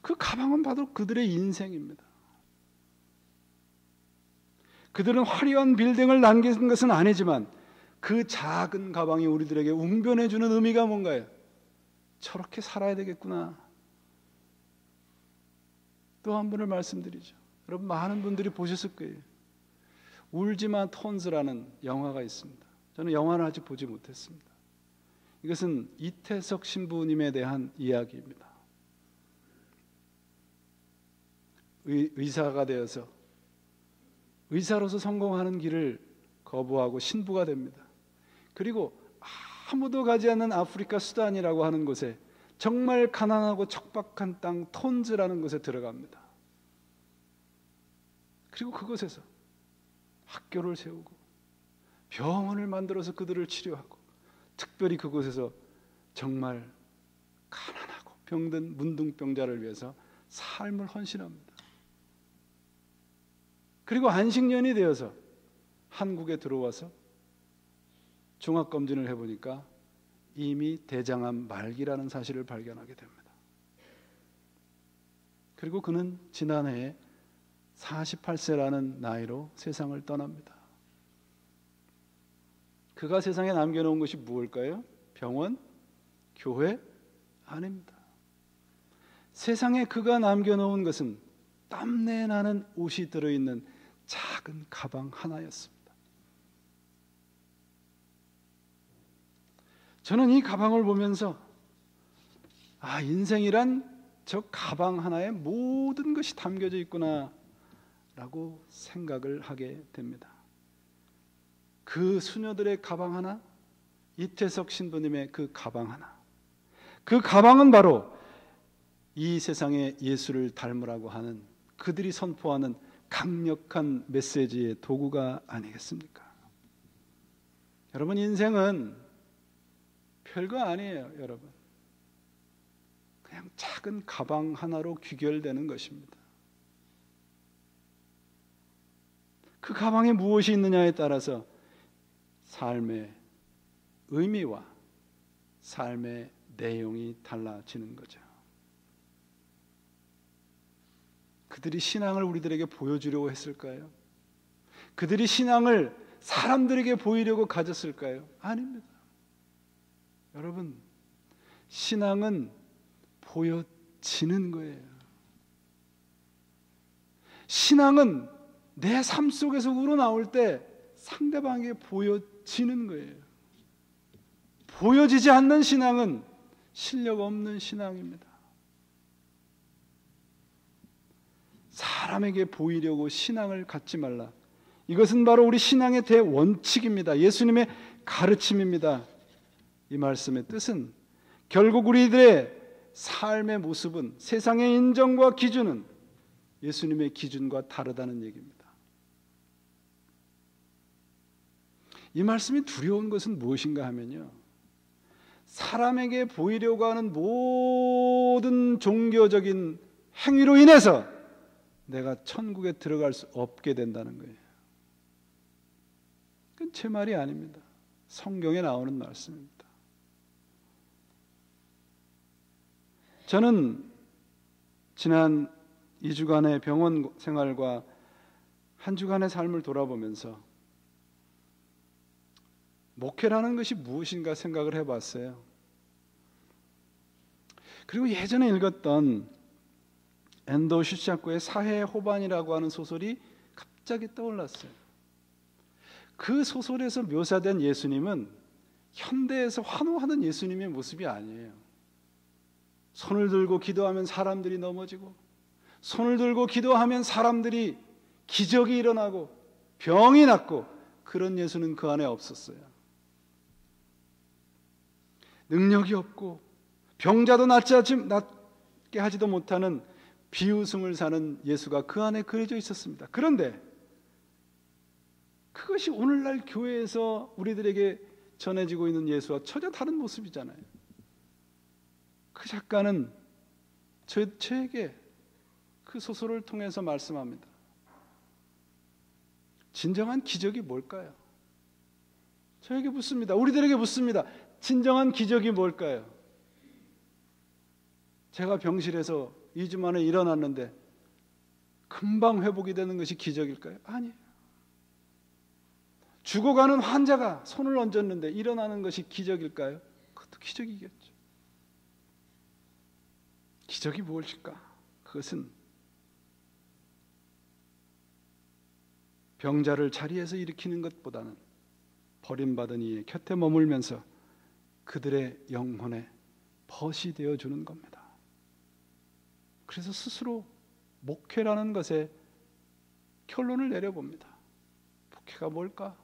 그 가방은 바로 그들의 인생입니다. 그들은 화려한 빌딩을 남긴 것은 아니지만 그 작은 가방이 우리들에게 웅변해주는 의미가 뭔가요? 저렇게 살아야 되겠구나. 또 한 분을 말씀드리죠. 여러분, 많은 분들이 보셨을 거예요. 울지마 톤즈라는 영화가 있습니다. 저는 영화를 아직 보지 못했습니다. 이것은 이태석 신부님에 대한 이야기입니다. 의사가 되어서 의사로서 성공하는 길을 거부하고 신부가 됩니다. 그리고 아무도 가지 않는 아프리카 수단이라고 하는 곳에 정말 가난하고 척박한 땅 톤즈라는 곳에 들어갑니다. 그리고 그곳에서 학교를 세우고 병원을 만들어서 그들을 치료하고, 특별히 그곳에서 정말 가난하고 병든 문둥병자를 위해서 삶을 헌신합니다. 그리고 안식년이 되어서 한국에 들어와서 종합검진을 해보니까 이미 대장암 말기라는 사실을 발견하게 됩니다. 그리고 그는 지난해에 48세라는 나이로 세상을 떠납니다. 그가 세상에 남겨놓은 것이 무엇일까요? 병원? 교회? 아닙니다. 세상에 그가 남겨놓은 것은 땀내 나는 옷이 들어있는 작은 가방 하나였습니다. 저는 이 가방을 보면서 인생이란 저 가방 하나에 모든 것이 담겨져 있구나 라고 생각을 하게 됩니다. 그 수녀들의 가방 하나, 이태석 신부님의 그 가방 하나, 그 가방은 바로 이 세상에 예수를 닮으라고 하는 그들이 선포하는 강력한 메시지의 도구가 아니겠습니까? 여러분, 인생은 별거 아니에요. 여러분, 그냥 작은 가방 하나로 귀결되는 것입니다. 그 가방에 무엇이 있느냐에 따라서 삶의 의미와 삶의 내용이 달라지는 거죠. 그들이 신앙을 우리들에게 보여주려고 했을까요? 그들이 신앙을 사람들에게 보이려고 가졌을까요? 아닙니다. 여러분, 신앙은 보여지는 거예요. 신앙은 내 삶 속에서 우러나올 때 상대방에게 보여지는 거예요. 보여지지 않는 신앙은 실력 없는 신앙입니다. 사람에게 보이려고 신앙을 갖지 말라. 이것은 바로 우리 신앙의 대원칙입니다. 예수님의 가르침입니다. 이 말씀의 뜻은 결국 우리들의 삶의 모습은, 세상의 인정과 기준은 예수님의 기준과 다르다는 얘기입니다. 이 말씀이 두려운 것은 무엇인가 하면요, 사람에게 보이려고 하는 모든 종교적인 행위로 인해서 내가 천국에 들어갈 수 없게 된다는 거예요. 그건 제 말이 아닙니다. 성경에 나오는 말씀입니다. 저는 지난 2주간의 병원 생활과 한 주간의 삶을 돌아보면서 목회라는 것이 무엇인가 생각을 해봤어요. 그리고 예전에 읽었던 엔도 슈샤코의 사해 호반이라고 하는 소설이 갑자기 떠올랐어요. 그 소설에서 묘사된 예수님은 현대에서 환호하는 예수님의 모습이 아니에요. 손을 들고 기도하면 사람들이 넘어지고, 손을 들고 기도하면 사람들이 기적이 일어나고 병이 낫고, 그런 예수는 그 안에 없었어요. 능력이 없고 병자도 낫게 하지도 못하는 비웃음을 사는 예수가 그 안에 그려져 있었습니다. 그런데 그것이 오늘날 교회에서 우리들에게 전해지고 있는 예수와 전혀 다른 모습이잖아요. 그 작가는 저에게 그 소설을 통해서 말씀합니다. 진정한 기적이 뭘까요? 저에게 묻습니다. 우리들에게 묻습니다. 진정한 기적이 뭘까요? 제가 병실에서 2주 만에 일어났는데 금방 회복이 되는 것이 기적일까요? 아니에요. 죽어가는 환자가 손을 얹었는데 일어나는 것이 기적일까요? 그것도 기적이겠죠. 기적이 무엇일까? 그것은 병자를 자리에서 일으키는 것보다는 버림받은 이의 곁에 머물면서 그들의 영혼에 벗이 되어주는 겁니다. 그래서 스스로 목회라는 것에 결론을 내려봅니다. 목회가 뭘까?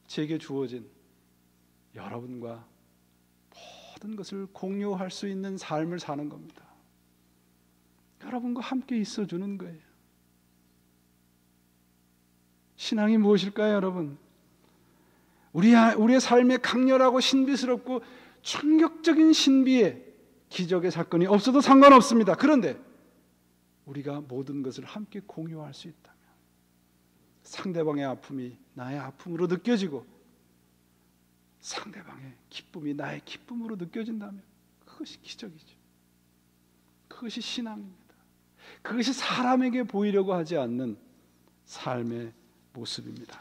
제게 주어진 여러분과 모든 것을 공유할 수 있는 삶을 사는 겁니다. 여러분과 함께 있어주는 거예요. 신앙이 무엇일까요, 여러분? 우리의 삶에 강렬하고 신비스럽고 충격적인 신비의 기적의 사건이 없어도 상관없습니다. 그런데 우리가 모든 것을 함께 공유할 수 있다면, 상대방의 아픔이 나의 아픔으로 느껴지고 상대방의 기쁨이 나의 기쁨으로 느껴진다면 그것이 기적이죠. 그것이 신앙입니다. 그것이 사람에게 보이려고 하지 않는 삶의 모습입니다.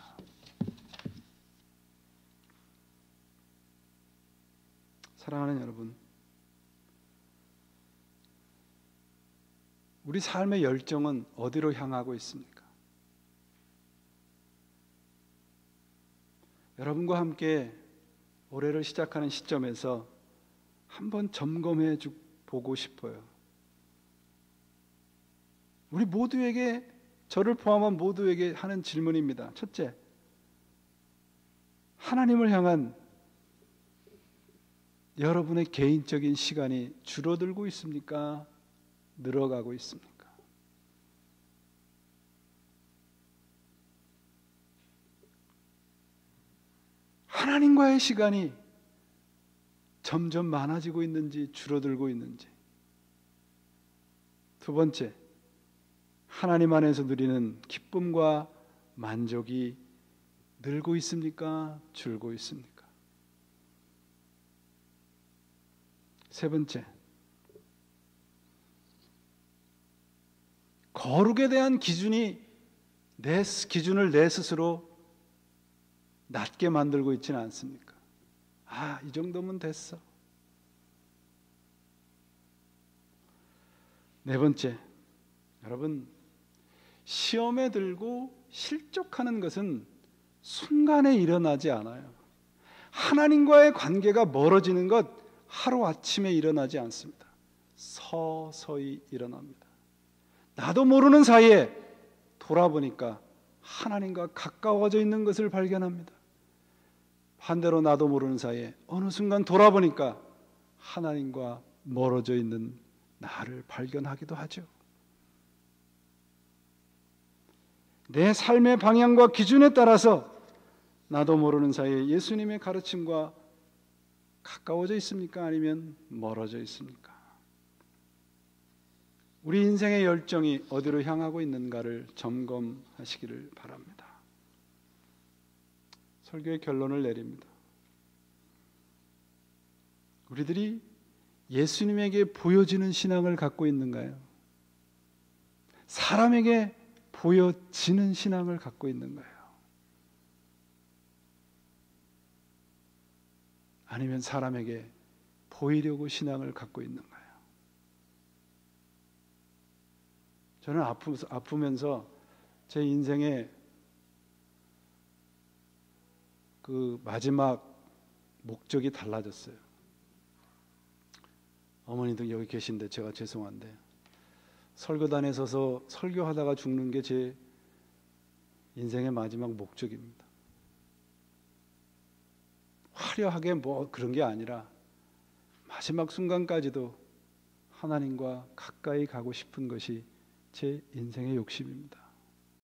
사랑하는 여러분, 우리 삶의 열정은 어디로 향하고 있습니까? 여러분과 함께 올해를 시작하는 시점에서 한번 점검해 보고 싶어요. 우리 모두에게, 저를 포함한 모두에게 하는 질문입니다. 첫째, 하나님을 향한 여러분의 개인적인 시간이 줄어들고 있습니까? 늘어가고 있습니까? 하나님과의 시간이 점점 많아지고 있는지 줄어들고 있는지. 두 번째, 하나님 안에서 누리는 기쁨과 만족이 늘고 있습니까? 줄고 있습니까? 세 번째, 거룩에 대한 기준을 내 스스로 낮게 만들고 있지는 않습니까? 이 정도면 됐어. 네 번째, 여러분, 시험에 들고 실족하는 것은 순간에 일어나지 않아요. 하나님과의 관계가 멀어지는 것 하루아침에 일어나지 않습니다. 서서히 일어납니다. 나도 모르는 사이에 돌아보니까 하나님과 가까워져 있는 것을 발견합니다. 반대로 나도 모르는 사이에 어느 순간 돌아보니까 하나님과 멀어져 있는 나를 발견하기도 하죠. 내 삶의 방향과 기준에 따라서 나도 모르는 사이에 예수님의 가르침과 가까워져 있습니까? 아니면 멀어져 있습니까? 우리 인생의 열정이 어디로 향하고 있는가를 점검하시기를 바랍니다. 설교의 결론을 내립니다. 우리들이 예수님에게 보여지는 신앙을 갖고 있는가요? 사람에게 보여지는 신앙을 갖고 있는가요? 아니면 사람에게 보이려고 신앙을 갖고 있는가요? 저는 아프면서 제 인생의 그 마지막 목적이 달라졌어요. 어머니도 여기 계신데 제가 죄송한데, 설교단에 서서 설교하다가 죽는 게 제 인생의 마지막 목적입니다. 화려하게 뭐 그런 게 아니라 마지막 순간까지도 하나님과 가까이 가고 싶은 것이 제 인생의 욕심입니다.